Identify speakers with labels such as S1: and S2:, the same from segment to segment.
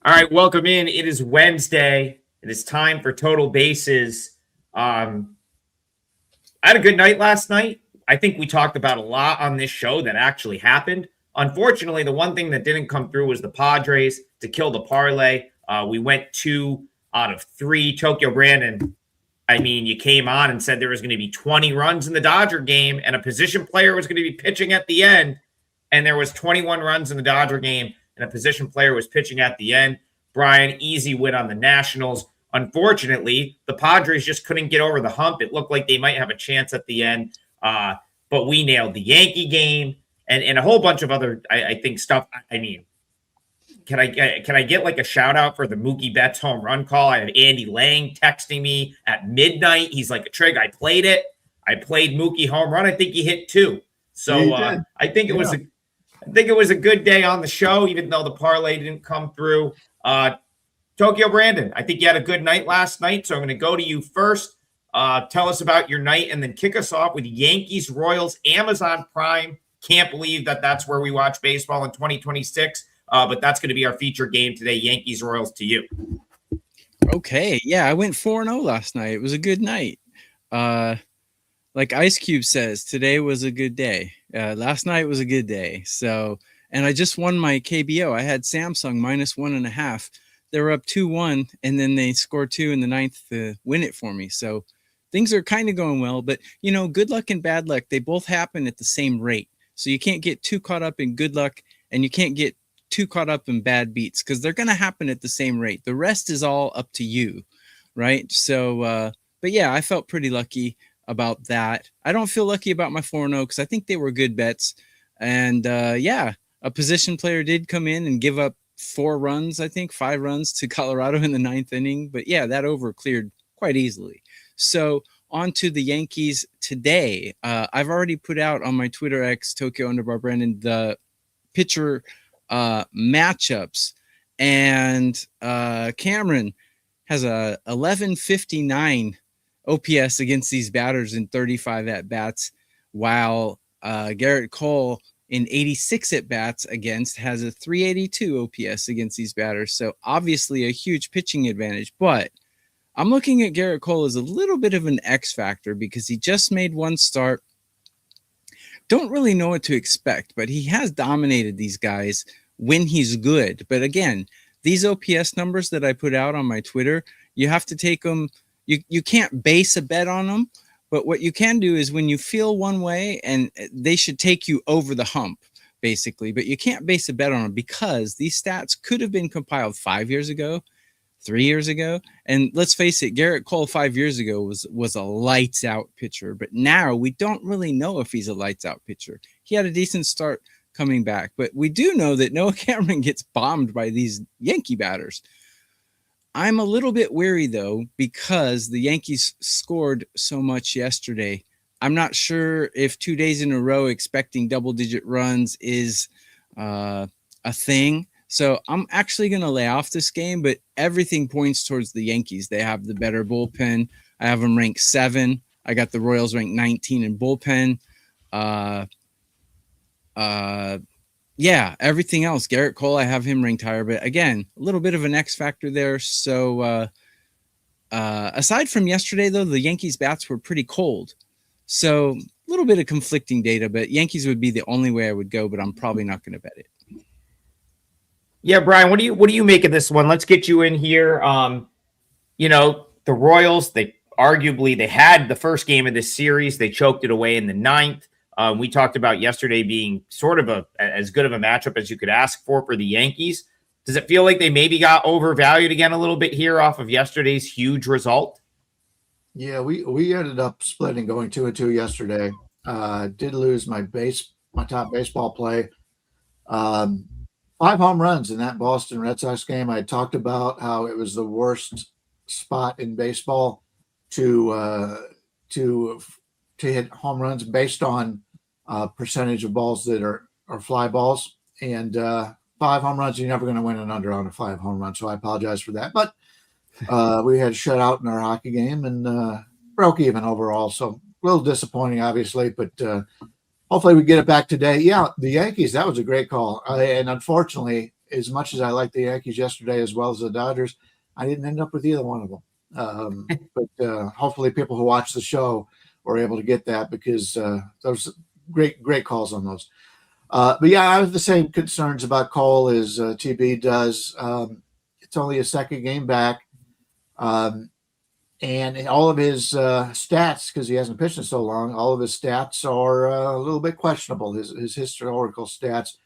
S1: All right, welcome in. It is Wednesday. It is time for Total Bases. I had a good night last night. I think we talked about a lot on this show that actually happened. Unfortunately, the one thing that didn't come through was the Padres to kill the parlay. We went 2 out of 3. Tokyo Brandon, I mean, you came on and said there was going to be 20 runs in the Dodger game and a position player was going to be pitching at the end. And there was 21 runs in the Dodger game and a position player was pitching at the end. Bryan, easy win on the Nationals. Unfortunately, the Padres just couldn't get over the hump. It looked like they might have a chance at the end, but we nailed the Yankee game and a whole bunch of other, I think, stuff. I mean, can I get like a shout out for the Mookie Betts home run call? I have Andy Lang texting me at midnight. He's like, Trig, I played it. I played Mookie home run. I think he hit 2. So I think it was a good day on the show, even though the parlay didn't come through. Tokyo Brandon, I think you had a good night last night, so I'm going to go to you first. Tell us about your night and then kick us off with Yankees Royals, Amazon Prime. Can't believe that that's where we watch baseball in 2026, but that's going to be our feature game today. Yankees Royals to you.
S2: Okay, yeah, I went 4-0 last night. It was a good night. Like Ice Cube says, today was a good day. Last night was a good day. So, and I just won my KBO. I had Samsung -1.5. They were up 2-1, and then they scored 2 in the 9th to win it for me. So things are kind of going well. But, you know, good luck and bad luck, they both happen at the same rate. So you can't get too caught up in good luck, and you can't get too caught up in bad beats because they're going to happen at the same rate. The rest is all up to you, right? So, but yeah, I felt pretty lucky about that. I don't feel lucky about my 4-0 because I think they were good bets. And yeah, a position player did come in and give up 5 runs to Colorado in the 9th inning. But yeah, that over cleared quite easily. So on to the Yankees today. I've already put out on my Twitter X, Tokyo_Brandon, the pitcher matchups. And Cameron has a 1159 OPS against these batters in 35 at-bats, while Garrett Cole in 86 at-bats against has a 382 OPS against these batters. So obviously a huge pitching advantage, but I'm looking at Garrett Cole as a little bit of an X factor because he just made one start. Don't really know what to expect, but he has dominated these guys when he's good. But again, these OPS numbers that I put out on my Twitter, you have to take them. You can't base a bet on them. But what you can do is when you feel one way, and they should take you over the hump, basically. But you can't base a bet on them because these stats could have been compiled 5 years ago, 3 years ago. And let's face it, Garrett Cole 5 years ago was a lights out pitcher. But now we don't really know if he's a lights out pitcher. He had a decent start coming back. But we do know that Noah Cameron gets bombed by these Yankee batters. I'm a little bit weary, though, because the Yankees scored so much yesterday. I'm not sure if 2 days in a row expecting double-digit runs is a thing. So I'm actually going to lay off this game, but everything points towards the Yankees. They have the better bullpen. I have them ranked 7. I got the Royals ranked 19 in bullpen. Yeah, everything else. Garrett Cole, I have him ranked higher, but again, a little bit of an X factor there. So aside from yesterday, though, the Yankees bats were pretty cold. So a little bit of conflicting data, but Yankees would be the only way I would go, but I'm probably not going to bet it.
S1: Yeah, Bryan, what do you make of this one? Let's get you in here. You know, the Royals, they had the first game of this series. They choked it away in the 9th. We talked about yesterday being sort of as good of a matchup as you could ask for the Yankees. Does it feel like they maybe got overvalued again a little bit here off of yesterday's huge result?
S3: Yeah, we ended up splitting, going 2-2 yesterday. Did lose my top baseball play. 5 home runs in that Boston Red Sox game. I talked about how it was the worst spot in baseball to hit home runs based on percentage of balls that are fly balls. And 5 home runs, you're never going to win an under on a 5 home run. So I apologize for that. But we had a shutout in our hockey game and broke even overall. So a little disappointing, obviously, but hopefully we get it back today. Yeah, the Yankees, that was a great call. And unfortunately, as much as I like the Yankees yesterday as well as the Dodgers, I didn't end up with either one of them. But hopefully people who watch the show were able to get that, because those great calls on those. But yeah, I have the same concerns about Cole as TB does. It's only his second game back. And all of his stats, because he hasn't pitched in so long, all of his stats are a little bit questionable, his historical stats.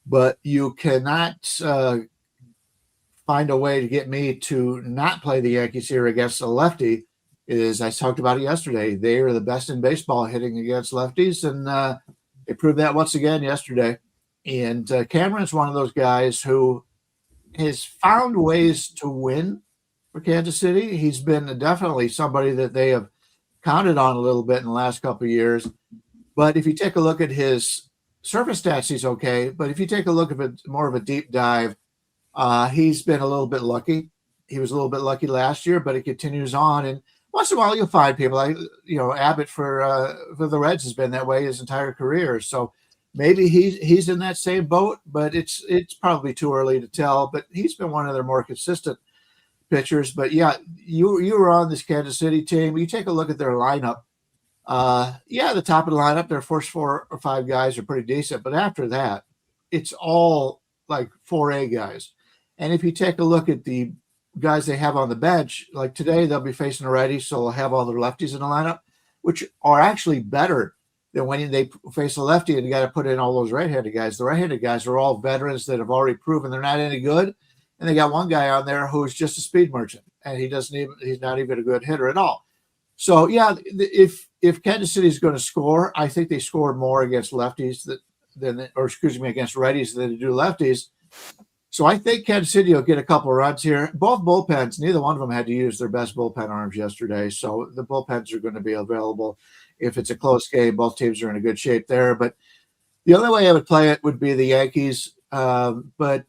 S3: But you cannot find a way to get me to not play the Yankees here against a lefty. Is I talked about it yesterday. They are the best in baseball hitting against lefties, and they proved that once again yesterday. And Cameron's one of those guys who has found ways to win for Kansas City. He's been definitely somebody that they have counted on a little bit in the last couple of years. But if you take a look at his surface stats, he's okay. But if you take a look at it, more of a deep dive, he's been a little bit lucky. He was a little bit lucky last year, but it continues on. And once in a while, you'll find people like, Abbott for the Reds has been that way his entire career. So maybe he's in that same boat, but it's probably too early to tell. But he's been one of their more consistent pitchers. But yeah, you were on this Kansas City team. You take a look at their lineup. The top of the lineup, their first 4 or 5 guys are pretty decent. But after that, it's all like 4A guys. And if you take a look at the guys they have on the bench, like today, they'll be facing a righty, so they'll have all their lefties in the lineup, which are actually better than when they face a lefty and you got to put in all those right-handed guys. The right-handed guys are all veterans that have already proven they're not any good. And they got one guy on there who's just a speed merchant, and he's not even a good hitter at all. So yeah, if Kansas City is going to score, I think they score more against lefties against righties than they do lefties. So I think Kansas City will get a couple of runs here. Both bullpens, neither one of them had to use their best bullpen arms yesterday. So the bullpens are going to be available. If it's a close game, both teams are in a good shape there. But the only way I would play it would be the Yankees. But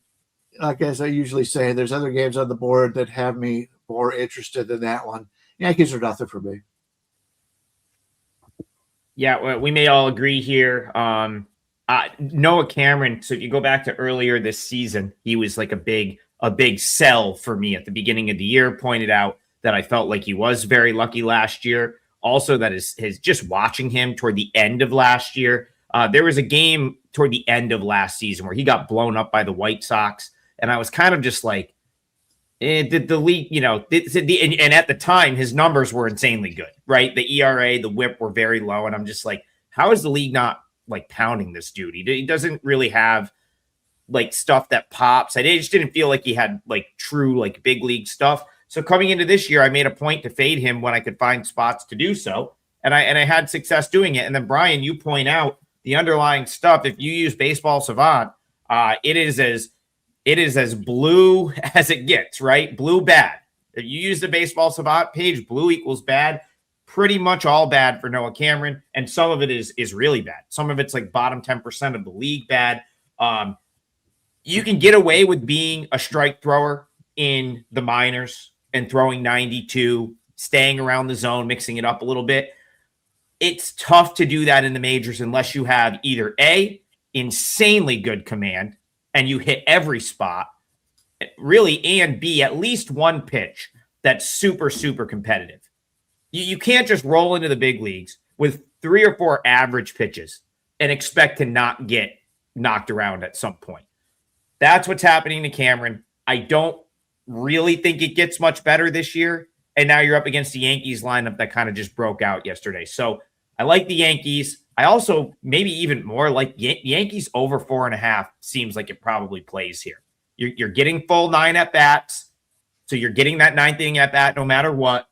S3: like as I usually say, there's other games on the board that have me more interested than that one. Yankees are nothing for me.
S1: Yeah, well, we may all agree here. Noah Cameron, so if you go back to earlier this season, he was like a big sell for me at the beginning of the year. Pointed out that I felt like he was very lucky last year. Also, that is just watching him toward the end of last year. There was a game toward the end of last season where he got blown up by the White Sox, and I was kind of just like, did the league, and at the time his numbers were insanely good, right? The ERA, the WHIP were very low, and I'm just like, how is the league not like pounding this dude? He doesn't really have like stuff that pops. I just didn't feel like he had like true like big league stuff. So coming into this year, I made a point to fade him when I could find spots to do so, and I had success doing it. And then Brian, you point out the underlying stuff. If you use Baseball Savant, it is as blue as it gets, right? Blue bad. If you use the Baseball Savant page, blue equals bad. Pretty much all bad for Noah Cameron, and some of it is really bad. Some of it's like bottom 10% of the league bad. You can get away with being a strike thrower in the minors and throwing 92, staying around the zone, mixing it up a little bit. It's tough to do that in the majors unless you have either A, insanely good command, and you hit every spot, really, and B, at least one pitch that's super, super competitive. You can't just roll into the big leagues with 3 or 4 average pitches and expect to not get knocked around at some point. That's what's happening to Cameron. I don't really think it gets much better this year. And now you're up against the Yankees lineup that kind of just broke out yesterday. So I like the Yankees. I also maybe even more like Yankees over 4.5 seems like it probably plays here. You're getting full 9 at bats. So you're getting that 9th inning at bat no matter what.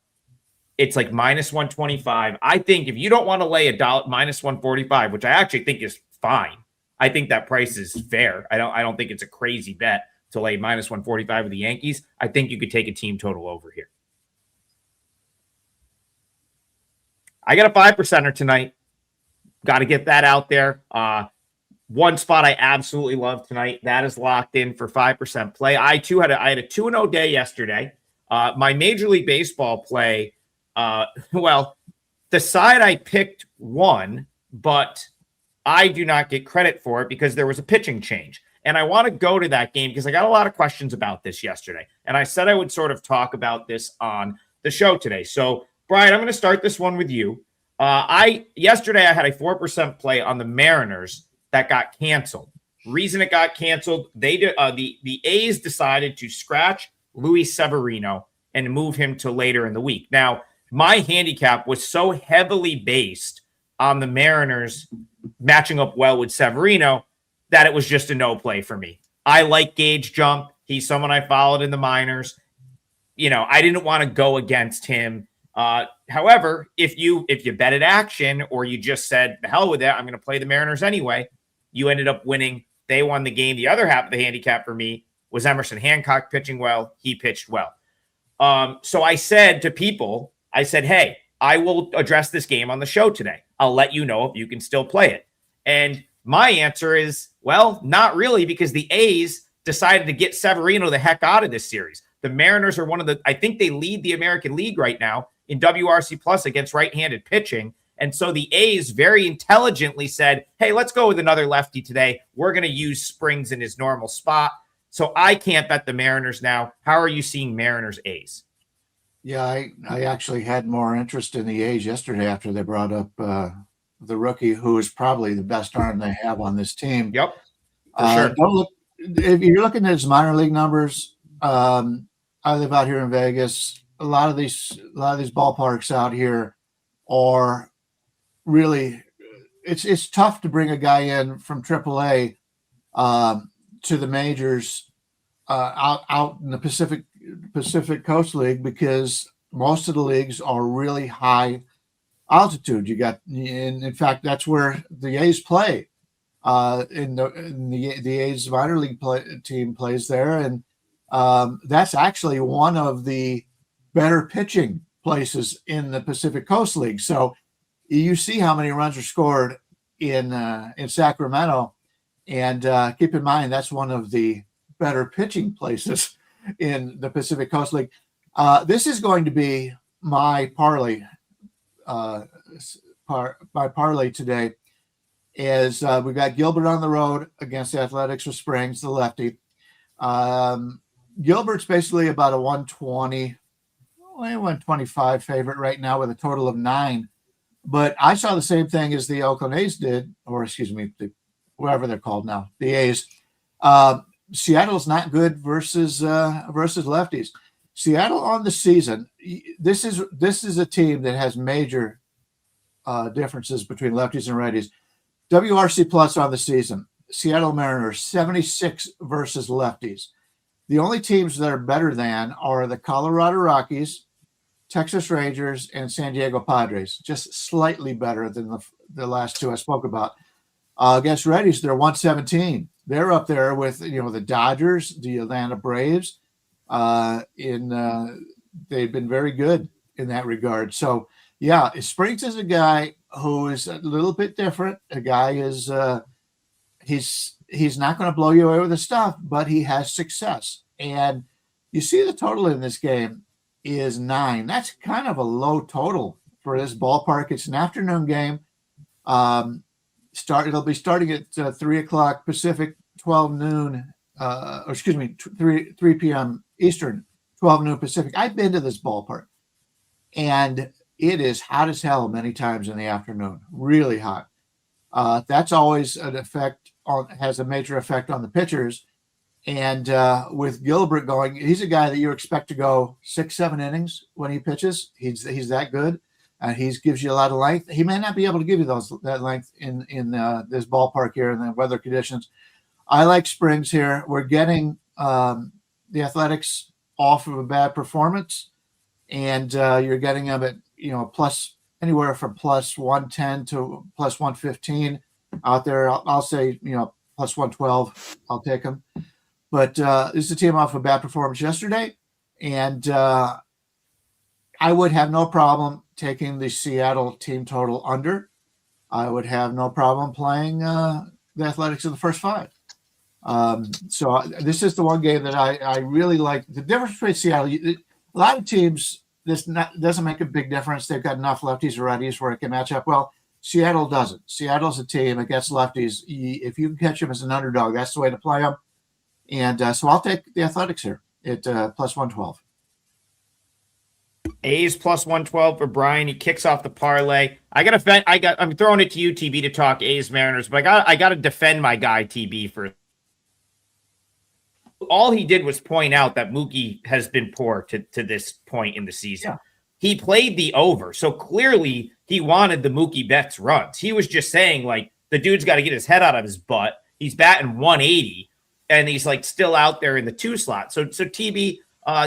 S1: It's like minus 125. I think if you don't want to lay $1 minus 145, which I actually think is fine. I think that price is fair. I don't think it's a crazy bet to lay minus 145 with the Yankees. I think you could take a team total over here. I got a 5%er tonight. Got to get that out there. One spot I absolutely love tonight. That is locked in for 5% play. I had a 2-0 day yesterday. My Major League Baseball play. The side I picked won, but I do not get credit for it because there was a pitching change. And I want to go to that game because I got a lot of questions about this yesterday. And I said I would sort of talk about this on the show today. So, Bryan, I'm going to start this one with you. Yesterday I had a 4% play on the Mariners that got canceled. Reason it got canceled, the A's decided to scratch Luis Severino and move him to later in the week. Now, my handicap was so heavily based on the Mariners matching up well with Severino that it was just a no play for me. I like Gage Jump. He's someone I followed in the minors. I didn't want to go against him. However, if you betted action or you just said, the hell with that, I'm going to play the Mariners anyway, you ended up winning. They won the game. The other half of the handicap for me was Emerson Hancock pitching well. He pitched well. So I said to people, hey, I will address this game on the show today. I'll let you know if you can still play it. And my answer is, well, not really, because the A's decided to get Severino the heck out of this series. The Mariners are I think they lead the American League right now in WRC plus against right-handed pitching. And so the A's very intelligently said, hey, let's go with another lefty today. We're going to use Springs in his normal spot. So I can't bet the Mariners now. How are you seeing Mariners A's?
S3: Yeah, I actually had more interest in the A's yesterday after they brought up the rookie, who is probably the best arm they have on this team.
S1: Yep, for sure.
S3: If you're looking at his minor league numbers, I live out here in Vegas. A lot of these ballparks out here are really, it's tough to bring a guy in from AAA to the majors out in the Pacific Coast League, because most of the leagues are really high altitude. In fact, that's where the A's play. The A's minor league team plays there, and that's actually one of the better pitching places in the Pacific Coast League. So you see how many runs are scored in Sacramento, and keep in mind that's one of the better pitching places in the Pacific Coast League. This is going to be my parlay. My parlay today is we've got Gilbert on the road against the Athletics with Springs, the lefty. Gilbert's basically about a 120, 125 favorite right now with a total of 9. But I saw the same thing as the Oakland A's did, or excuse me, whoever they're called now, the A's. Seattle's not good versus lefties. Seattle on the season, this is a team that has major differences between lefties and righties. WRC plus on the season, Seattle Mariners 76 versus lefties. The only teams that are better than are the Colorado Rockies, Texas Rangers, and San Diego Padres, just slightly better than the last two I spoke about. Against righties, they're 117. They're up there with the Dodgers, the Atlanta Braves. They've been very good in that regard. So yeah, Springs is a guy who is a little bit different. A guy is he's not going to blow you away with his stuff, but he has success. And you see the total in this game is 9. That's kind of a low total for this ballpark. It's an afternoon game. It'll be starting at 3:00 Pacific, 12 noon. 3 p.m. Eastern, 12 noon Pacific. I've been to this ballpark, and it is hot as hell many times in the afternoon. Really hot. That's always has a major effect on the pitchers. And with Gilbert going, he's a guy that you expect to go 6-7 innings when he pitches. He's that good, and he gives you a lot of length. He may not be able to give you that length in this ballpark here in the weather conditions. I like Springs here. We're getting the Athletics off of a bad performance, and you're getting them at plus anywhere from plus 110 to plus 115 out there. I'll say plus 112. I'll take them. But this is a team off a bad performance yesterday, and I would have no problem taking the Seattle team total under. I would have no problem playing the Athletics in the first 5. So this is the one game that I really like. The difference between Seattle, a lot of teams, this doesn't make a big difference. They've got enough lefties or righties where it can match up well. Seattle doesn't. Seattle's a team against lefties. If you can catch them as an underdog, that's the way to play them. And so I'll take the Athletics here at plus 112.
S1: A's plus 112 for Brian. He kicks off the parlay. I'm throwing it to you, TB, to talk A's Mariners, but I got to defend my guy, TB, for all he did was point out that Mookie has been poor to this point in the season. Yeah. He played the over, so clearly he wanted the Mookie Betts runs. He was just saying, like, the dude's got to get his head out of his butt. He's batting 180, and he's, like, still out there in the 2 slot. So TB,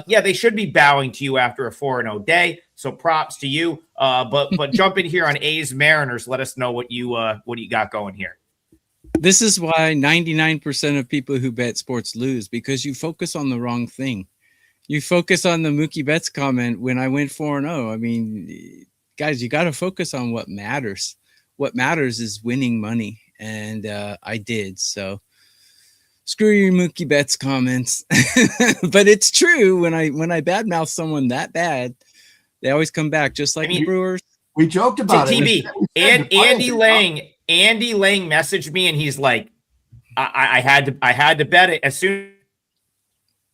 S1: yeah, they should be bowing to you after a 4-0 day. So props to you. But jump in here on A's Mariners. Let us know what you got going here.
S2: This is why 99% of people who bet sports lose, because you focus on the wrong thing. You focus on the Mookie Betts comment when I went 4-0. I mean, guys, you got to focus on what matters. What matters is winning money, and I did. So screw your Mookie Betts comments. But it's true. When I badmouth someone that bad, they always come back, just like the Brewers.
S3: We joked about it.
S1: TB, and Andy Lang messaged me, and he's like, I had to bet it as soon as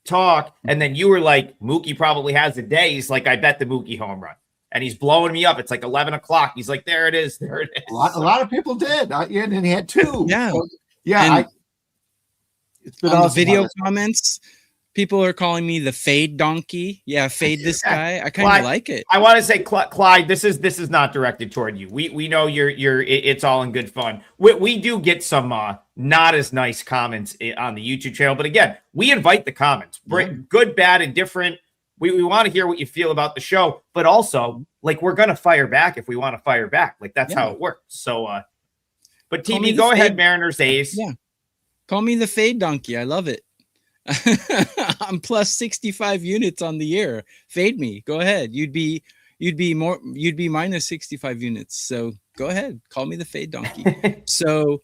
S1: talk. And then you were like, Mookie probably has a day. He's like, I bet the Mookie home run. And he's blowing me up. It's like 11 o'clock. He's like, there it is. There it is.
S3: A lot of people did. And he had 2.
S2: Yeah.
S3: So, yeah.
S2: It's been on the video comments. People are calling me the fade donkey. Yeah, fade this guy. I kind of like it.
S1: I want to say, Clyde, this is not directed toward you. We know it's all in good fun. We do get some not as nice comments on the YouTube channel, but again, we invite the comments. Good, bad, and different. We want to hear what you feel about the show, but also, like, we're gonna fire back if we want to fire back. Like, that's how it works. So, but TV, go ahead, Mariners A's.
S2: Yeah, call me the fade donkey. I love it. I'm plus 65 units on the year. Fade me. Go ahead. You'd be minus 65 units. So go ahead. Call me the fade donkey. So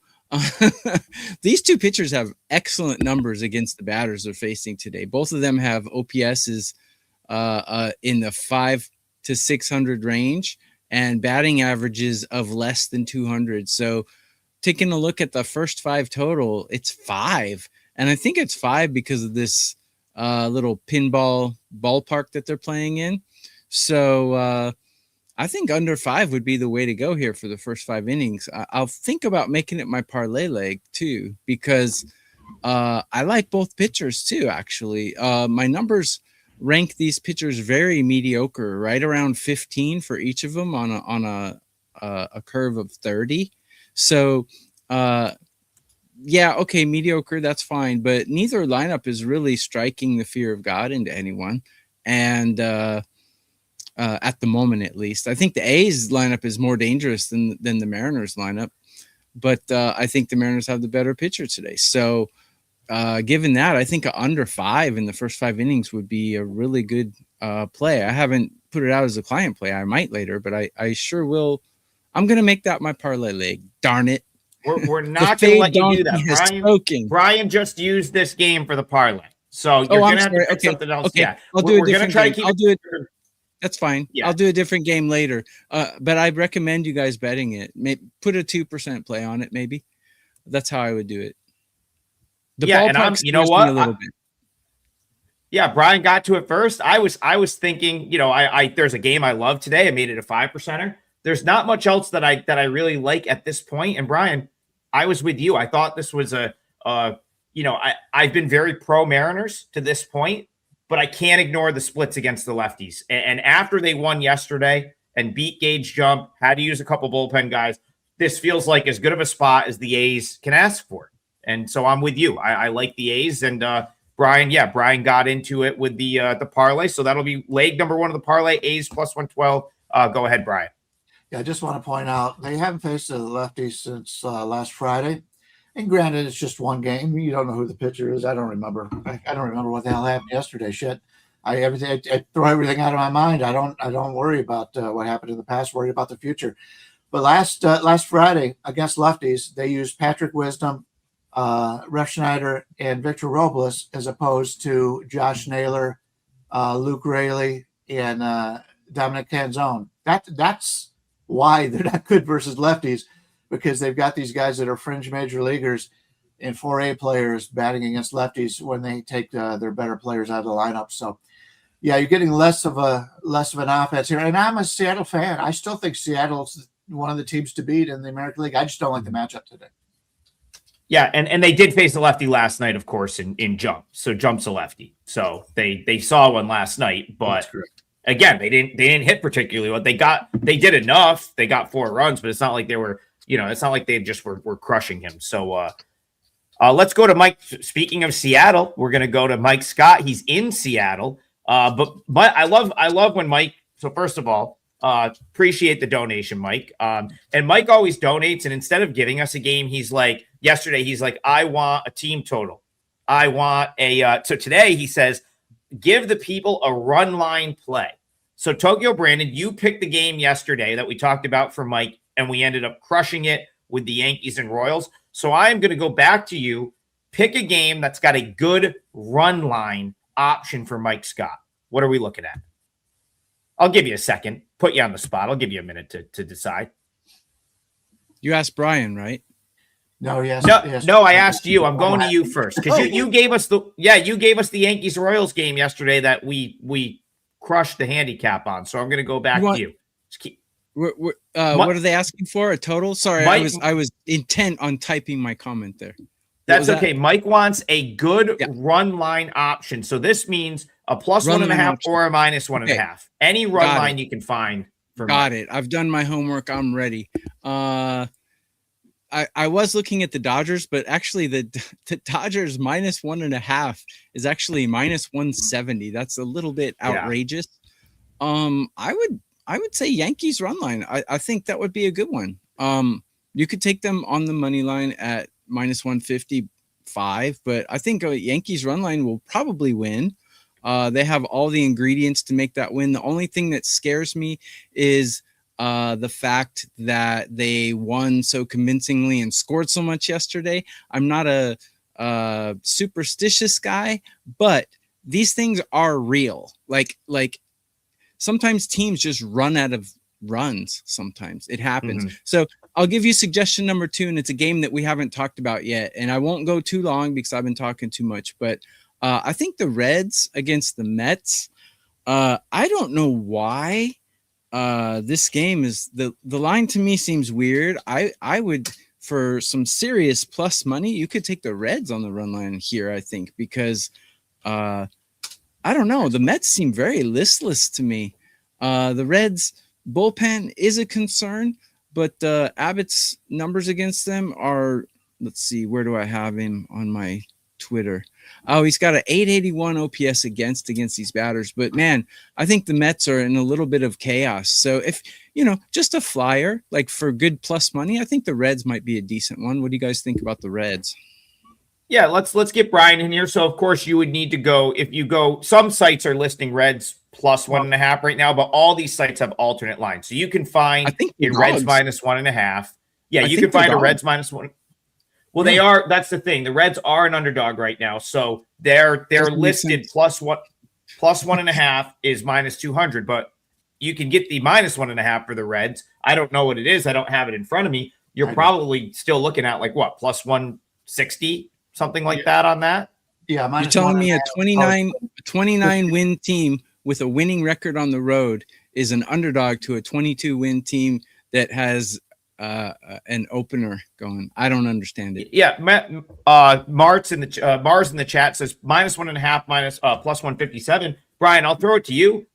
S2: these two pitchers have excellent numbers against the batters they're facing today. Both of them have OPSs in the 500 to 600 range and batting averages of less than 200. So taking a look at the first 5 total, it's 5. And I think it's 5 because of this little pinball ballpark that they're playing in. So I think under 5 would be the way to go here for the first 5 innings. I'll think about making it my parlay leg too, because I like both pitchers too, actually. My numbers rank these pitchers very mediocre, right around 15 for each of them on a curve of 30. So yeah, okay, mediocre, that's fine. But neither lineup is really striking the fear of God into anyone. And at the moment, at least, I think the A's lineup is more dangerous than the Mariners lineup. But I think the Mariners have the better pitcher today. So given that, I think under 5 in the first 5 innings would be a really good play. I haven't put it out as a client play. I might later, but I sure will. I'm going to make that my parlay leg. Darn it.
S1: We're not going to let you do that. Brian just used this game for the parlay. So you're going to have to pick something else.
S2: Okay.
S1: Yeah.
S2: We're going to try to keep it. That's fine.
S1: Yeah.
S2: I'll do a different game later. But I recommend you guys betting it. Put a 2% play on it, maybe. That's how I would do it.
S1: And you know what? Brian got to it first. I was thinking, there's a game I love today. I made it a 5%er. There's not much else that I really like at this point. And Brian, I was with you. I thought this was I've been very pro Mariners to this point, but I can't ignore the splits against the lefties. And after they won yesterday and beat Gage Jump, had to use a couple bullpen guys, this feels like as good of a spot as the A's can ask for. And so I'm with you. I like the A's. And Brian got into it with the parlay. So that'll be leg number 1 of the parlay, A's plus 112. Go ahead, Brian.
S3: Yeah, I just want to point out they haven't faced the lefties since last Friday. And granted, it's just one game. You don't know who the pitcher is. I don't remember. I don't remember what the hell happened yesterday. Shit. I throw everything out of my mind. I don't worry about what happened in the past. Worry about the future. But last Friday against lefties, they used Patrick Wisdom, Ref Schneider, and Victor Robles as opposed to Josh Naylor, Luke Raley, and Dominic Canzone. That's why they're not good versus lefties, because they've got these guys that are fringe major leaguers and 4A players batting against lefties when they take their better players out of the lineup. So, yeah, you're getting less of an offense here. And I'm a Seattle fan. I still think Seattle's one of the teams to beat in the American League. I just don't like the matchup today.
S1: Yeah, and they did face a lefty last night, of course, in Jump. So Jump's a lefty. So they saw one last night, but again, they didn't hit particularly well. They did enough. They got 4 runs, but it's not like they were, it's not like they just were crushing him. So let's go to Mike. Speaking of Seattle, we're gonna go to Mike Scott. He's in Seattle. But I love when Mike. So first of all, appreciate the donation, Mike. And Mike always donates, and instead of giving us a game, yesterday he's like, I want a team total. I want a. So today he says, give the people a run line play. So Tokyo Brandon, you picked the game yesterday that we talked about for Mike, and we ended up crushing it with the Yankees and Royals. So I'm going to go back to you. Pick a game that's got a good run line option for Mike Scott. What are we looking at? I'll give you a second. Put you on the spot. I'll give you a minute to decide.
S2: You asked Brian, right?
S3: No, yes.
S1: No, I asked you. I'm going to you first because you gave us the Yankees Royals game yesterday that we crushed the handicap on. So I'm going to go back to you.
S2: What are they asking for? A total? Sorry, Mike, I was intent on typing my comment there.
S1: That's okay. Mike wants a good run line option. So this means a plus run 1.5 option. Or a minus 1.5. Any run line you can find.
S2: Got it. I've done my homework. I'm ready. I was looking at the Dodgers, but actually the Dodgers minus 1.5 is actually minus 170. That's a little bit outrageous. Yeah. I would say Yankees run line. I think that would be a good one. You could take them on the money line at minus 155, but I think a Yankees run line will probably win. They have all the ingredients to make that win. The only thing that scares me is the fact that they won so convincingly and scored so much yesterday. I'm not a superstitious guy, but these things are real. Like sometimes teams just run out of runs. Sometimes it happens. Mm-hmm. So I'll give you suggestion number 2, and it's a game that we haven't talked about yet. And I won't go too long because I've been talking too much, but I think the Reds against the Mets, I don't know why this game is the line to me seems weird. I would, for some serious plus money, you could take the Reds on the run line here, I think, because I don't know. The Mets seem very listless to me. The Reds bullpen is a concern, but Abbott's numbers against them are, let's see, where do I have him on my Twitter? Oh, he's got an 881 OPS against these batters. But man, I think the Mets are in a little bit of chaos. So if, just a flyer, like for good plus money, I think the Reds might be a decent one. What do you guys think about the Reds?
S1: Yeah, let's get Brian in here. So of course you would need to go, if you go, some sites are listing Reds plus 1.5 right now, but all these sites have alternate lines. So you can find a Reds minus 1.5. Yeah, you can find a Reds minus 1. Well, they are. That's the thing. The Reds are an underdog right now, so they're listed plus 1.5 is minus 200. But you can get the minus 1.5 for the Reds. I don't know what it is. I don't have it in front of me. You're probably still looking at like what, plus 160, something like that on that.
S3: Yeah,
S2: you're telling me a 29 win team with a winning record on the road is an underdog to a 22 win team that has an opener going. I don't understand it.
S1: Yeah, Mars in the chat says minus 1.5 minus plus 157. Brian, I'll throw it to you.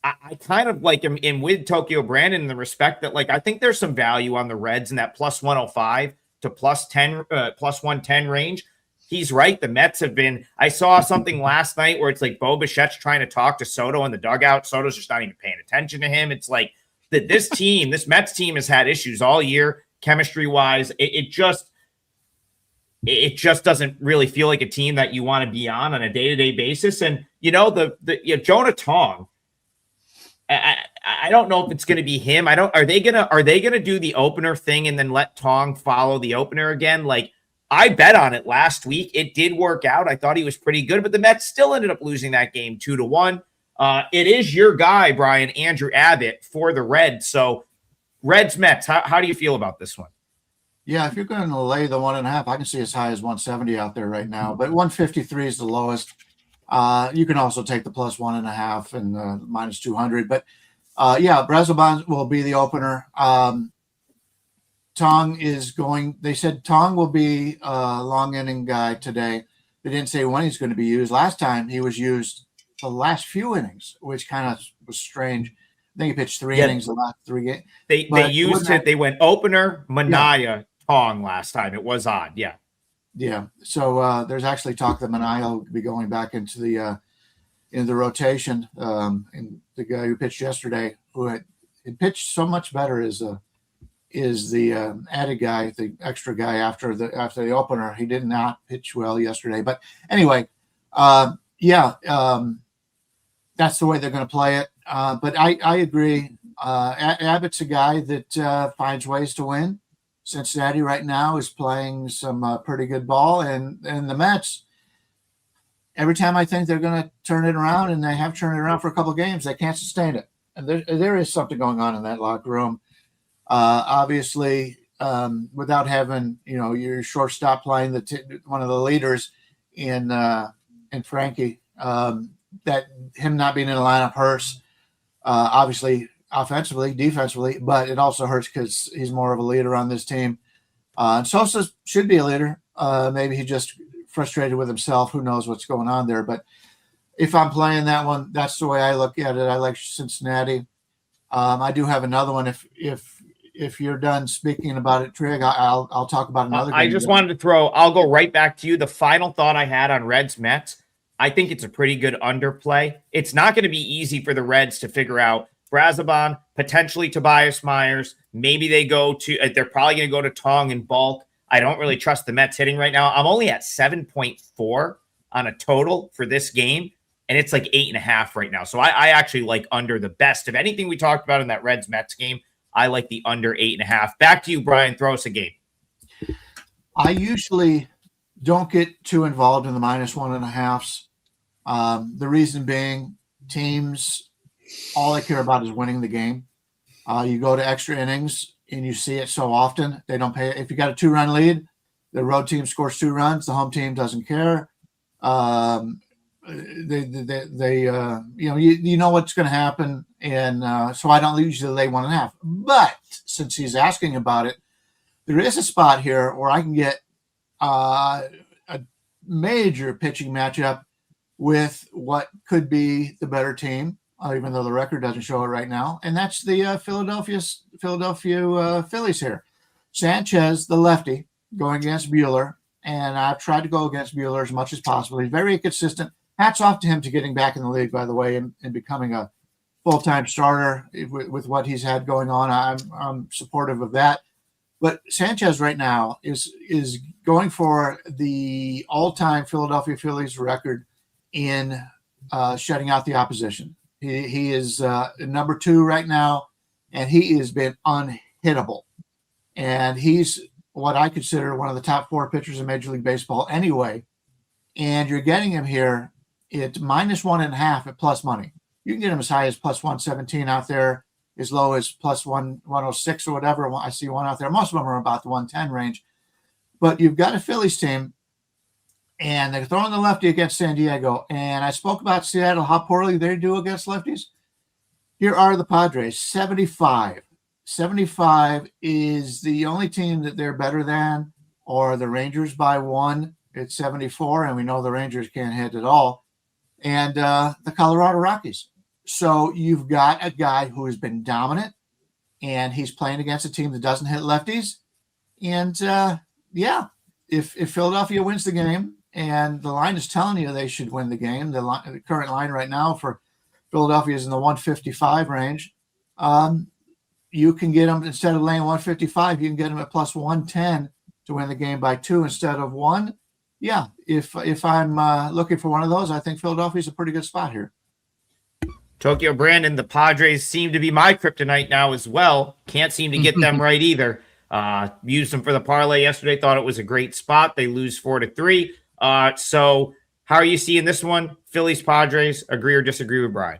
S1: I kind of like him in with Tokyo Brandon in the respect that I think there's some value on the Reds in that plus 105 to plus 110 range. He's right. The Mets have been. I saw something last night where it's like Bo Bichette's trying to talk to Soto in the dugout. Soto's just not even paying attention to him. It's like that this Mets team has had issues all year, chemistry-wise. It just doesn't really feel like a team that you want to be on a day-to-day basis. And Jonah Tong, I don't know if it's going to be him. Are they gonna do the opener thing and then let Tong follow the opener again? I bet on it last week. It did work out. I thought he was pretty good, but the Mets still ended up losing that game 2-1. It is your guy, Brian, Andrew Abbott, for the Reds. So Reds Mets. How do you feel about this one?
S3: Yeah, if you're going to lay the 1.5, I can see as high as 170 out there right now, but 153 is the lowest. You can also take the plus 1.5 and minus 200. But yeah, Brazoban will be the opener. Tong is going. They said Tong will be a long inning guy today. They didn't say when he's going to be used. Last time he was used the last few innings, which kind of was strange. I think he pitched 3 innings the last 3 games.
S1: They used it. They went opener, Manaya, Tong last time. It was odd. Yeah.
S3: Yeah. So there's actually talk that Manaya will be going back into the rotation. And the guy who pitched yesterday, who had pitched so much better, is the added guy, the extra guy after the opener. He did not pitch well yesterday, but anyway, that's the way they're going to play it. But I agree. Abbott's a guy that finds ways to win. Cincinnati right now is playing some pretty good ball, and the Mets, every time I think they're going to turn it around, and they have turned it around for a couple of games, they can't sustain it. And there is something going on in that locker room. Obviously, without having your shortstop playing one of the leaders in Frankie, that him not being in the lineup hurts. Obviously, offensively, defensively, but it also hurts because he's more of a leader on this team. And Sosa should be a leader. Maybe he's just frustrated with himself. Who knows what's going on there? But if I'm playing that one, that's the way I look at it. I like Cincinnati. I do have another one. If you're done speaking about it, Trig, I'll talk about another game.
S1: I just wanted to I'll go right back to you. The final thought I had on Reds Mets, I think it's a pretty good underplay. It's not going to be easy for the Reds to figure out Brazoban, potentially Tobias Myers. Maybe they're probably going to go to Tong and bulk. I don't really trust the Mets hitting right now. I'm only at 7.4 on a total for this game, and it's like 8.5 right now. So I actually like under the best of anything we talked about in that Reds Mets game. I like the under 8.5. Back to you, Brian. Throw us a game.
S3: I usually don't get too involved in the minus 1.5s. The reason being, teams, all they care about is winning the game. You go to extra innings and you see it so often. They don't pay. If you got a 2-run lead, the road team scores 2 runs. The home team doesn't care. You know what's going to happen. And so I don't usually lay 1.5. But since he's asking about it, there is a spot here where I can get a major pitching matchup with what could be the better team, even though the record doesn't show it right now. And that's the Philadelphia Phillies here. Sanchez, the lefty, going against Buehler. And I've tried to go against Buehler as much as possible. He's very consistent. Hats off to him to getting back in the league, by the way, and becoming a full-time starter with what he's had going on. I'm supportive of that. But Sanchez right now is going for the all-time Philadelphia Phillies record in shutting out the opposition. He is number 2 right now, and he has been unhittable. And he's what I consider one of the top 4 pitchers in Major League Baseball anyway. And you're getting him here at minus 1.5 at plus money. You can get him as high as plus 117 out there, as low as plus 106 or whatever. I see one out there. Most of them are about the 110 range. But you've got a Phillies team, and they're throwing the lefty against San Diego. And I spoke about Seattle, how poorly they do against lefties. Here are the Padres, 75. 75 is the only team that they're better than, or the Rangers by 1 at 74, and we know the Rangers can't hit at all, and the Colorado Rockies. So you've got a guy who has been dominant, and he's playing against a team that doesn't hit lefties. And, if Philadelphia wins the game, and the line is telling you they should win the game, the current line right now for Philadelphia is in the 155 range. You can get them, instead of laying 155, you can get them at plus 110 to win the game by 2 instead of 1. Yeah, if I'm looking for one of those, I think Philadelphia's a pretty good spot here.
S1: Tokyo Brandon, the Padres seem to be my kryptonite now as well. Can't seem to get them right either. Used them for the parlay yesterday. Thought it was a great spot. They lose 4-3. So how are you seeing this one? Phillies, Padres, agree or disagree with Brian?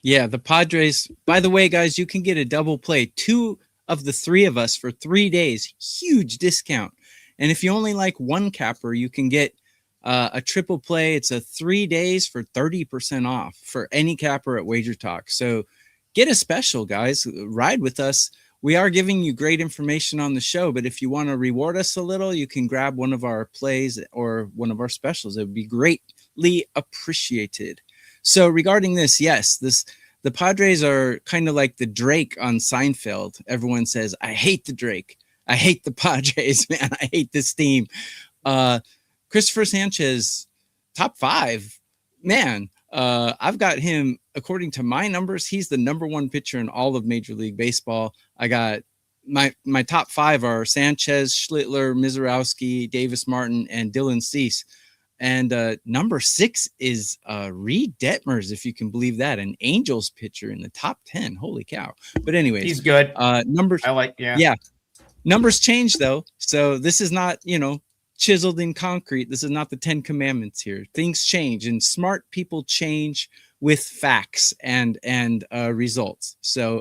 S2: Yeah, the Padres. By the way, guys, you can get a double play. 2 of the 3 of us for 3 days. Huge discount. And if you only like one capper, you can get a triple play. It's a 3 days for 30% off for any capper at WagerTalk. So get a special, guys. Ride with us. We are giving you great information on the show, but if you want to reward us a little, you can grab one of our plays or one of our specials. It would be greatly appreciated. So regarding this, yes, the Padres are kind of like the Drake on Seinfeld. Everyone says, I hate the Drake. I hate the Padres, man. I hate this team. Christopher Sanchez, top 5, man. I've got him, according to my numbers, he's the number 1 pitcher in all of Major League Baseball. I got my top 5 are Sanchez, Schlittler, Mizorowski, Davis Martin, and Dylan Cease. And number 6 is Reed Detmers, if you can believe that, an Angels pitcher in the top 10. Holy cow! But anyways,
S1: He's good.
S2: Numbers.
S1: I like,
S2: yeah. Numbers change though, so this is not chiseled in concrete. This is not the 10 Commandments here. Things change, and smart people change with facts and results. So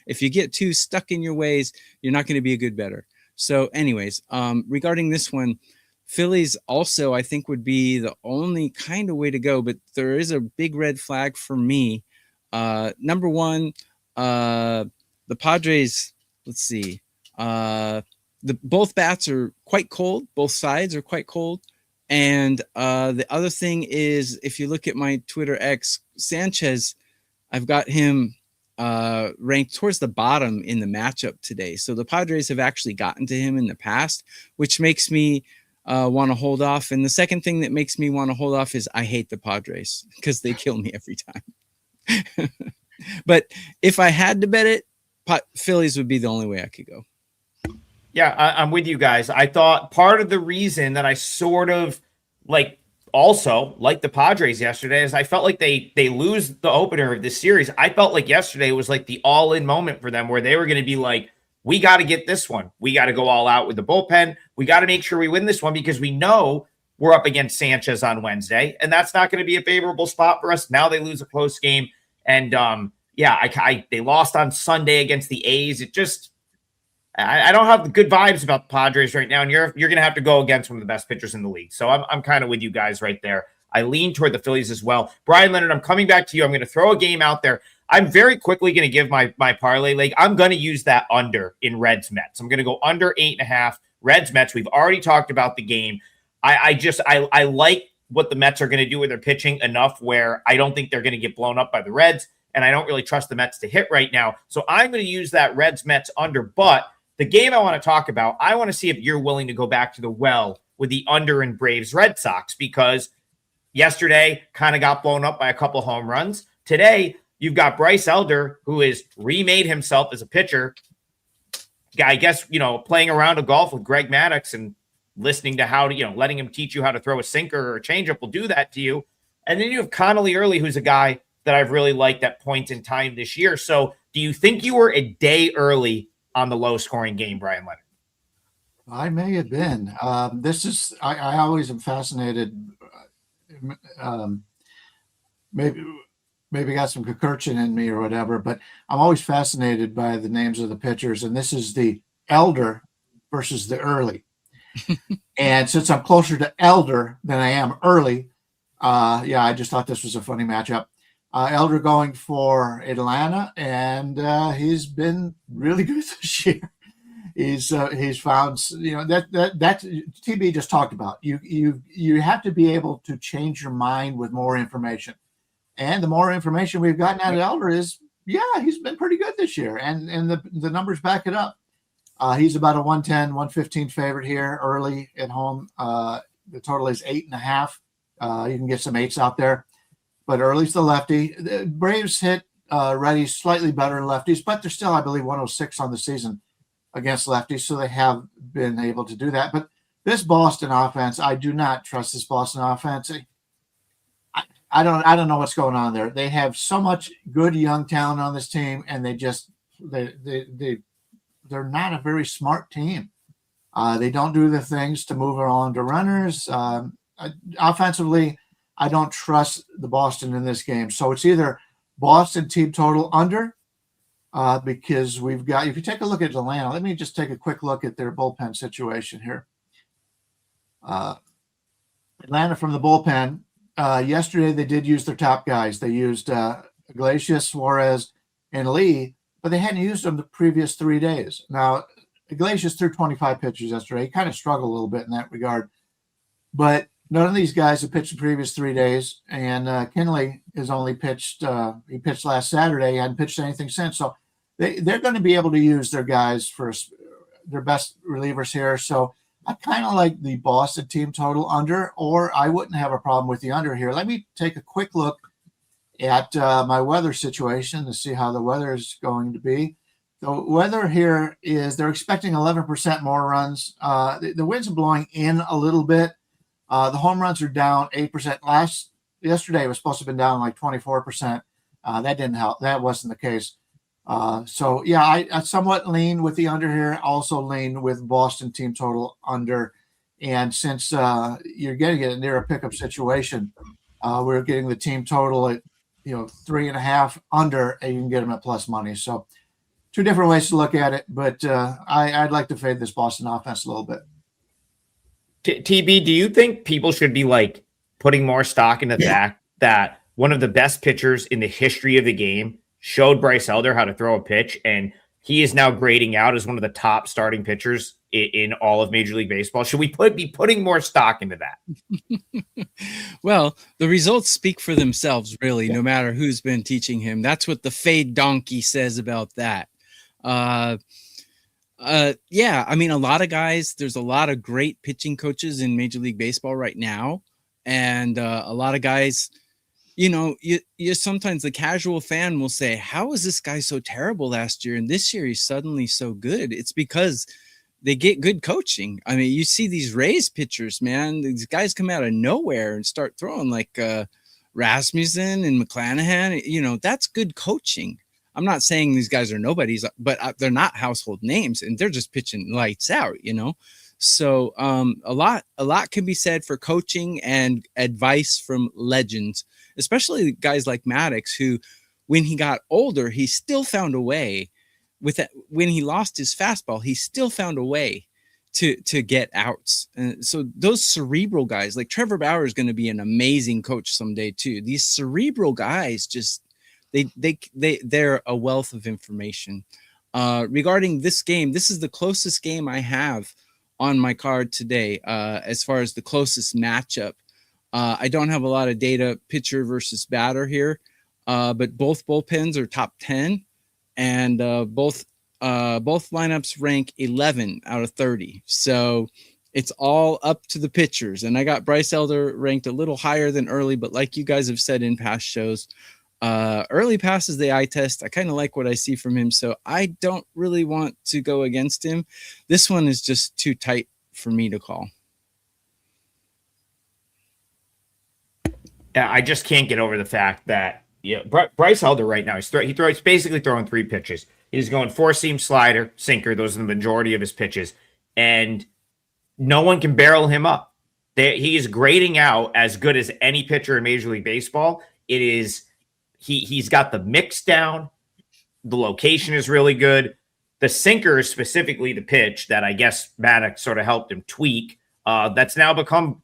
S2: if you get too stuck in your ways, you're not going to be a good bettor. So, anyways, regarding this one. Phillies also, I think, would be the only kind of way to go, but there is a big red flag for me. Number 1, the Padres, let's see. Both bats are quite cold. Both sides are quite cold. And the other thing is, if you look at my Twitter X, Sanchez, I've got him ranked towards the bottom in the matchup today. So the Padres have actually gotten to him in the past, which makes me want to hold off. And the second thing that makes me want to hold off is I hate the Padres because they kill me every time. But if I had to bet it, Phillies would be the only way I could go.
S1: Yeah, I'm with you guys. I thought part of the reason that I sort of also like the Padres yesterday is I felt like they lose the opener of this series. I felt like yesterday was like the all-in moment for them where they were going to be like, we got to get this one. We got to go all out with the bullpen. We got to make sure we win this one because we know we're up against Sanchez on Wednesday, and that's not going to be a favorable spot for us. Now they lose a close game, and they lost on Sunday against the A's. It just, I don't have the good vibes about the Padres right now, and you're going to have to go against one of the best pitchers in the league. So I'm kind of with you guys right there. I lean toward the Phillies as well. Bryan Leonard, I'm coming back to you. I'm going to throw a game out there. I'm very quickly going to give my parlay leg. I'm going to use that under in Reds Mets. I'm going to go under 8.5 Reds Mets. We've already talked about the game. I like what the Mets are going to do with their pitching enough where I don't think they're going to get blown up by the Reds, and I don't really trust the Mets to hit right now. So I'm going to use that Reds Mets under. But the game I want to talk about, I want to see if you're willing to go back to the well with the under in Braves Red Sox, because yesterday kind of got blown up by a couple home runs. Today, you've got Bryce Elder, who has remade himself as a pitcher. I guess, playing around a golf with Greg Maddux and listening to how to, letting him teach you how to throw a sinker or a changeup will do that to you. And then you have Connolly Early, who's a guy that I've really liked at points in time this year. So do you think you were a day early on the low-scoring game, Bryan Leonard?
S3: I may have been. I always am fascinated. Maybe got some concussion in me or whatever, but I'm always fascinated by the names of the pitchers. And this is the Elder versus the Early. And since I'm closer to Elder than I am Early, I just thought this was a funny matchup. Elder going for Atlanta, and he's been really good this year. He's found, that TB just talked about. You have to be able to change your mind with more information. And the more information we've gotten out of Elder is, he's been pretty good this year. And the numbers back it up. He's about a 110, 115 favorite here early at home. The total is 8.5. You can get some 8s out there. But Early's the lefty. The Braves hit righties slightly better than lefties, but they're still, I believe, 106 on the season against lefties. So they have been able to do that. But this Boston offense, I do not trust this Boston offense. I don't know what's going on there. They have so much good young talent on this team, and they're not a very smart team. They don't do the things to move along to runners. Offensively, I don't trust the Boston in this game. So it's either Boston team total under, because we've got, if you take a look at Atlanta, let me just take a quick look at their bullpen situation here. Atlanta from the bullpen, yesterday they did use their top guys. They used Iglesias, Suarez, and Lee, but they hadn't used them the previous 3 days. Now, Iglesias threw 25 pitches yesterday. He kind of struggled a little bit in that regard, but none of these guys have pitched the previous 3 days, and Kinley has only pitched. He pitched last Saturday. He hadn't pitched anything since. So they're going to be able to use their guys for their best relievers here. So I kind of like the Boston team total under, or I wouldn't have a problem with the under here. Let me take a quick look at my weather situation to see how the weather is going to be. The weather here is they're expecting 11% more runs. The winds are blowing in a little bit. The home runs are down 8%. Yesterday it was supposed to have been down like 24%. That didn't help. That wasn't the case. So yeah, I somewhat lean with the under here. Also lean with Boston team total under. And since you're getting it near a pickup situation, we're getting the team total at 3.5 under, and you can get them at plus money. So two different ways to look at it, but I'd like to fade this Boston offense a little bit.
S1: TB, do you think people should be like putting more stock in the fact that one of the best pitchers in the history of the game showed Bryce Elder how to throw a pitch, and he is now grading out as one of the top starting pitchers in all of Major League Baseball? Should we be putting more stock into that?
S2: Well, the results speak for themselves, really, no matter who's been teaching him. That's what the Fade Donkey says about that. Yeah, I mean, a lot of guys, there's a lot of great pitching coaches in Major League Baseball right now. And a lot of guys, you sometimes the casual fan will say, how was this guy so terrible last year? And this year he's suddenly so good. It's because they get good coaching. I mean, you see these Rays pitchers, man, these guys come out of nowhere and start throwing like Rasmussen and McClanahan. That's good coaching. I'm not saying these guys are nobodies, but they're not household names, and they're just pitching lights out, So a lot can be said for coaching and advice from legends, especially guys like Maddox, who, when he got older, he still found a way. When he lost his fastball, he still found a way to get outs. So those cerebral guys, like Trevor Bauer, is going to be an amazing coach someday too. These cerebral guys just. They're a wealth of information. Regarding this game, this is the closest game I have on my card today, as far as the closest matchup. I don't have a lot of data, pitcher versus batter here, but both bullpens are top 10, and both lineups rank 11 out of 30. So it's all up to the pitchers. And I got Bryce Elder ranked a little higher than early, but like you guys have said in past shows, early passes the eye test. I kind of like what I see from him, so I don't really want to go against him. This one is just too tight for me to call.
S1: Yeah, I just can't get over the fact that Bryce Elder right now, he's basically throwing 3 pitches. He's going 4-seam slider, sinker. Those are the majority of his pitches, and no one can barrel him up. He is grading out as good as any pitcher in Major League Baseball. It is. He's got the mix down. The location is really good. The sinker is specifically the pitch that I guess Maddox sort of helped him tweak. That's now become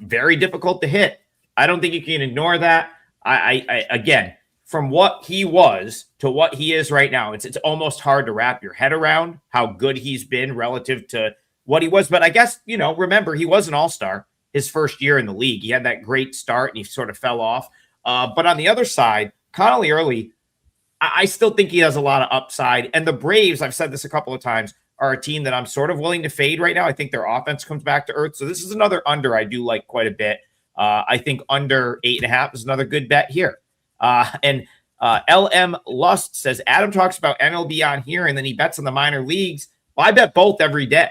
S1: very difficult to hit. I don't think you can ignore that. I again, from what he was to what he is right now, it's almost hard to wrap your head around how good he's been relative to what he was. But I guess, remember, he was an all-star his first year in the league. He had that great start and he sort of fell off. But on the other side, Connolly Early, I still think he has a lot of upside. And the Braves, I've said this a couple of times, are a team that I'm sort of willing to fade right now. I think their offense comes back to earth. So this is another under I do like quite a bit. I think under 8.5 is another good bet here. And LM Lust says, Adam talks about MLB on here, and then he bets on the minor leagues. Well, I bet both every day.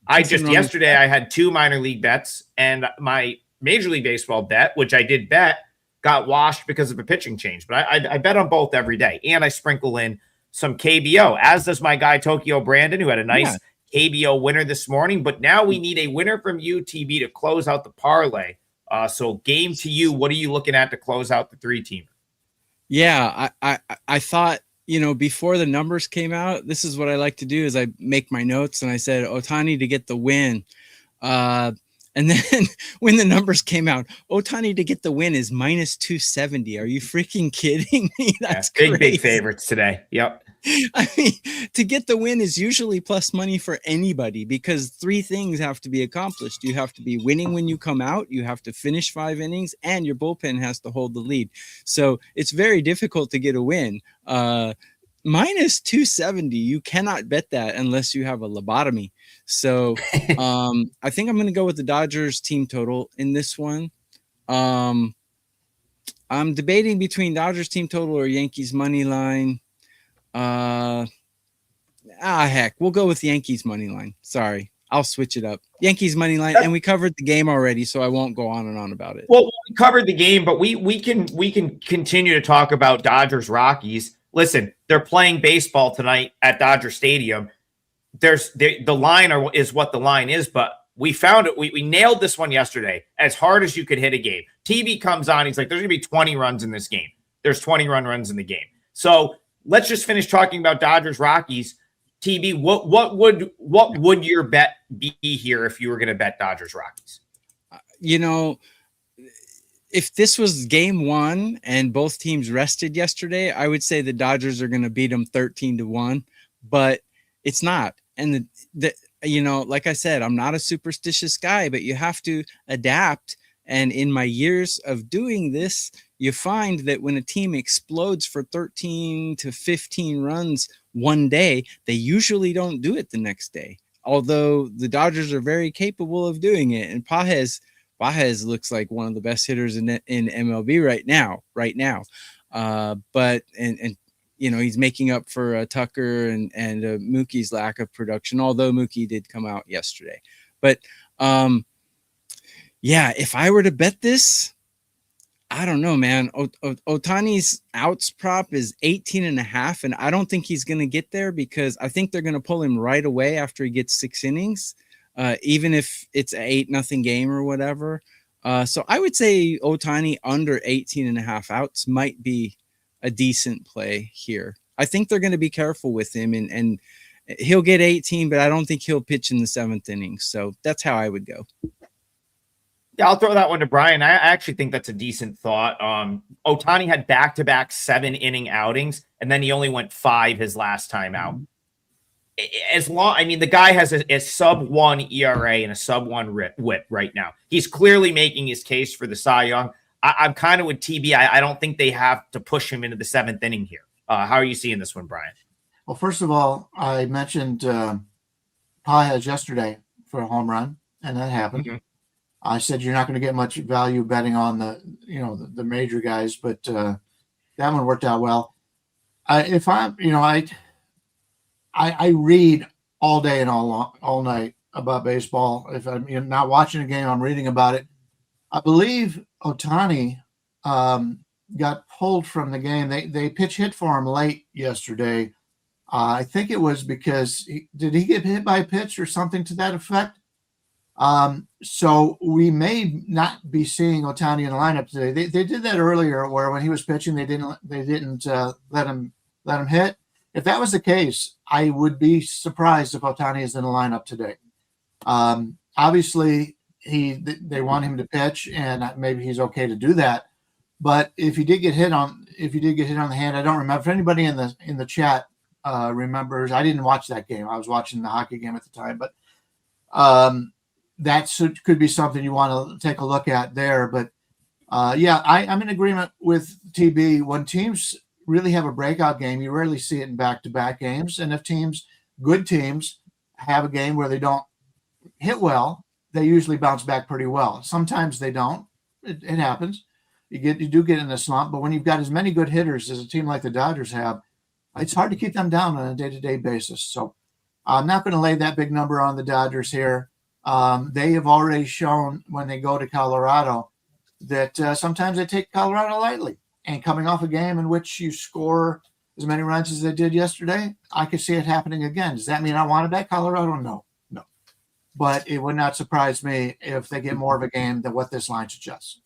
S1: Yesterday I had 2 minor league bets, and my Major League Baseball bet, which I did bet, got washed because of a pitching change. But I bet on both every day. And I sprinkle in some KBO, as does my guy Tokyo Brandon, who had a nice KBO winner this morning. But now we need a winner from you, TB, to close out the parlay. So game to you. What are you looking at to close out the 3-teamer?
S2: Yeah, I thought, before the numbers came out, this is what I like to do is I make my notes and I said Ohtani to get the win. And then when the numbers came out, Ohtani to get the win is minus 270. Are you freaking kidding me? That's
S1: big
S2: crazy.
S1: favorites today. Yep.
S2: I mean, to get the win is usually plus money for anybody because three things have to be accomplished. You have to be winning when you come out, you have to finish 5 innings, and your bullpen has to hold the lead. So it's very difficult to get a win. Minus 270, you cannot bet that unless you have a lobotomy. So I think I'm going to go with the Dodgers team total in this one. I'm debating between Dodgers team total or Yankees money line. Heck, we'll go with Yankees money line. Sorry, I'll switch it up. Yankees money line, and we covered the game already, so I won't go on and on about it.
S1: Well, we covered the game, but we can continue to talk about Dodgers Rockies. Listen, they're playing baseball tonight at Dodger Stadium. The line is what the line is, but we found it. We nailed this one yesterday. As hard as you could hit a game, TV comes on. He's like, "There's gonna be 20 runs in this game. There's 20 runs in the game." So let's just finish talking about Dodgers Rockies. TB, what would your bet be here if you were going to bet Dodgers Rockies?
S2: If this was game 1 and both teams rested yesterday, I would say the Dodgers are going to beat them 13-1, but it's not. And like I said, I'm not a superstitious guy, but you have to adapt. And in my years of doing this, you find that when a team explodes for 13 to 15 runs one day, they usually don't do it the next day. Although the Dodgers are very capable of doing it. And Pages looks like one of the best hitters in MLB right now. But he's making up for Tucker and Mookie's lack of production, although Mookie did come out yesterday. But if I were to bet this, I don't know, man. Ohtani's outs prop is 18.5, and I don't think he's going to get there because I think they're going to pull him right away after he gets 6 innings, even if it's an 8-0 game or whatever. So I would say Ohtani under 18.5 outs might be a decent play here. I think they're going to be careful with him, and he'll get 18, but I don't think he'll pitch in the 7th inning. So that's how I would go.
S1: Yeah, I'll throw that one to Brian. I actually think that's a decent thought. Ohtani had back-to-back 7-inning outings, and then he only went 5 his last time out. The guy has a sub-1 ERA and a sub-1 whip right now. He's clearly making his case for the Cy Young. I'm kind of with TB. I don't think they have to push him into the 7th inning here. How are you seeing this one, Brian?
S3: Well, first of all, I mentioned Pages yesterday for a home run, and that happened. Mm-hmm. I said you're not going to get much value betting on the major guys, but that one worked out well. I read all day and all night about baseball. If I'm not watching a game, I'm reading about it. I believe Ohtani got pulled from the game. They pitch hit for him late yesterday. I think it was because did he get hit by a pitch or something to that effect? So we may not be seeing Ohtani in the lineup today. They did that earlier, where when he was pitching, they didn't let him hit. If that was the case, I would be surprised if Ohtani is in the lineup today. Obviously, they want him to pitch, and maybe he's okay to do that. But if he did get hit on the hand, I don't remember. If anybody in the chat remembers, I didn't watch that game. I was watching the hockey game at the time, but that could be something you want to take a look at there. But I'm in agreement with TB. When teams really have a breakout game, you rarely see it in back-to-back games. And if good teams, have a game where they don't hit well, they usually bounce back pretty well. Sometimes they don't. It happens. You do get in a slump, but when you've got as many good hitters as a team like the Dodgers have, it's hard to keep them down on a day-to-day basis. So I'm not going to lay that big number on the Dodgers here. They have already shown when they go to Colorado that sometimes they take Colorado lightly. And coming off a game in which you score as many runs as they did yesterday, I could see it happening again. Does that mean I want to bet Colorado? No. But it would not surprise me if they get more of a game than what this line suggests.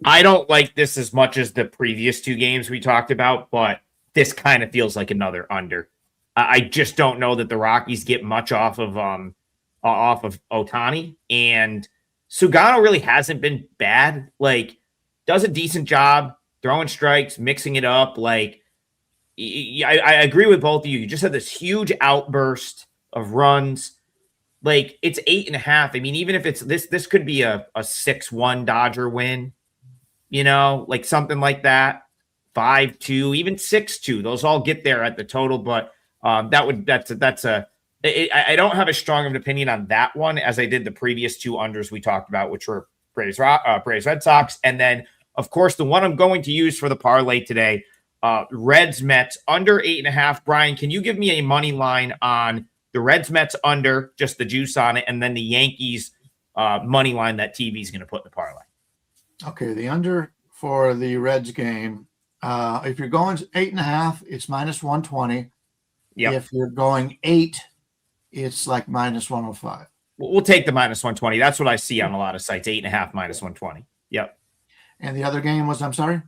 S1: I don't like this as much as the previous two games we talked about, but this kind of feels like another under. I just don't know that the Rockies get much off of Ohtani, and Sugano really hasn't been bad. Like, does a decent job throwing strikes, mixing it up. Like, I agree with both of you. You just had this huge outburst of runs. Like, it's 8.5. I mean, even if it's this could be a 6-1 Dodger win, like something like that. 5-2, even 6-2. Those all get there at the total, but I don't have as strong of an opinion on that one as I did the previous two unders we talked about, which were Braves Red Sox, and then of course the one I'm going to use for the parlay today, Reds Mets under 8.5. Brian, can you give me a money line on the Reds Mets under, just the juice on it, and then the Yankees money line that TV is going to put in the parlay?
S3: Okay, the under for the Reds game. If you're going 8.5, it's -120.
S1: Yep.
S3: If you're going 8, it's like -105.
S1: We'll take the -120. That's what I see on a lot of sites. 8.5 -120. Yep.
S3: And the other game was, I'm sorry?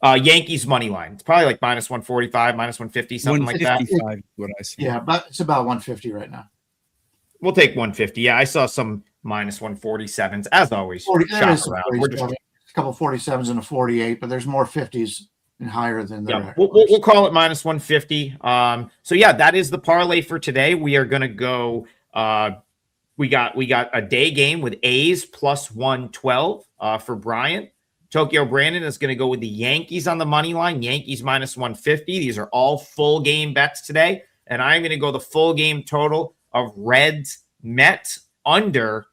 S1: Yankees money line. It's probably like -145, -150, something like that.
S2: 155 what I see.
S3: Yeah, but it's about 150 right now.
S1: We'll take 150. Yeah, I saw some -147s as always.
S3: 40,
S1: Shop
S3: there is
S1: around.
S3: a
S1: We're just,
S3: couple 47s and a 48, but there's more 50s and higher than
S1: yeah,
S3: there.
S1: we'll call it -150. So yeah, that is the parlay for today. We are gonna go. We got a day game with A's +112 for Brian. Tokyo Brandon is going to go with the Yankees on the money line. Yankees -150. These are all full game bets today. And I'm going to go the full game total of Reds Mets under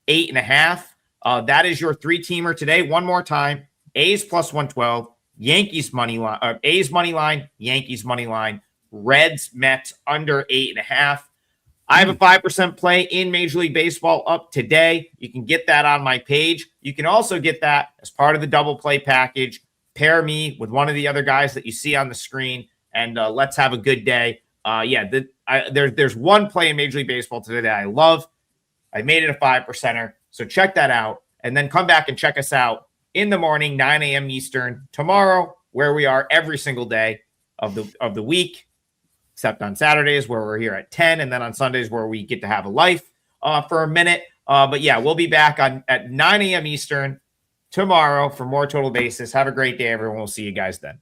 S1: 8.5. That is your three-teamer today. One more time. A's +112. Yankees money line. A's money line. Yankees money line. Reds Mets under 8.5. I have a 5% play in Major League Baseball up today. You can get that on my page. You can also get that as part of the double play package. Pair me with one of the other guys that you see on the screen, and let's have a good day. There's one play in Major League Baseball today that I love. I made it a 5%er, so check that out. And then come back and check us out in the morning, 9 a.m. Eastern, tomorrow, where we are every single day of the week. Except on Saturdays where we're here at 10, and then on Sundays where we get to have a life for a minute. But yeah, we'll be back at 9 a.m. Eastern tomorrow for more Total Basis. Have a great day, everyone. We'll see you guys then.